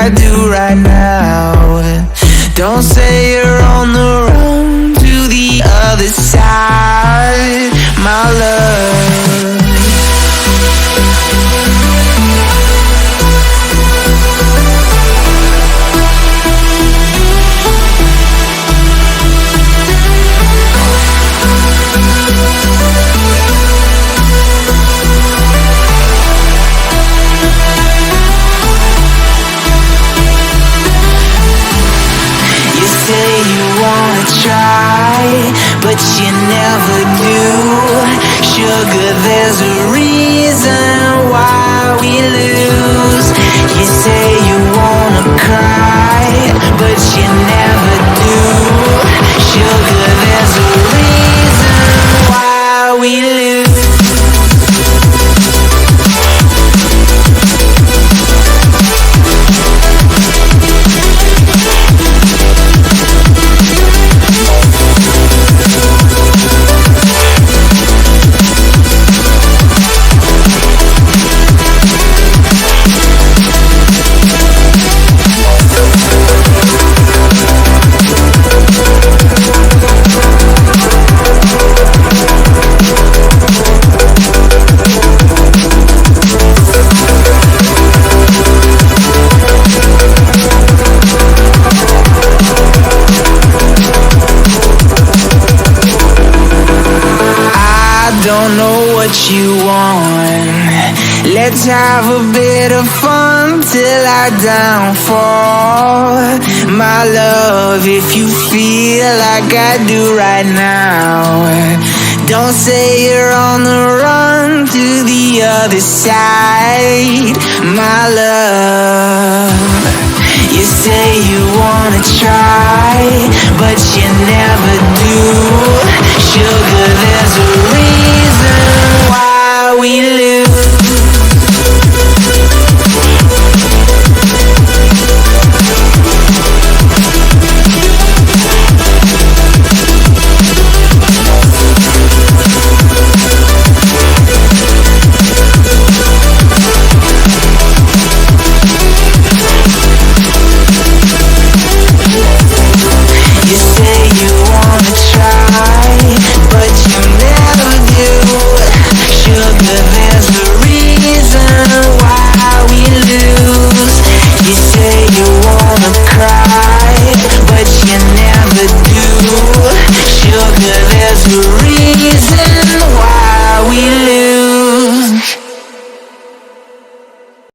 I do right now. Don't say you're on the run to the other side, my love. But you never do. Sugar, there's a reason why we lose. You say you wanna cry, but you never do. Sugar, there's a reason why we lose. Don't know what you want. Let's have a bit of fun till I downfall. My love, if you feel like I do right now, don't say you're on the run to the other side, my love. You say you wanna try, but you never do. Sugar, there's a reason why we lose. There's a reason why we live.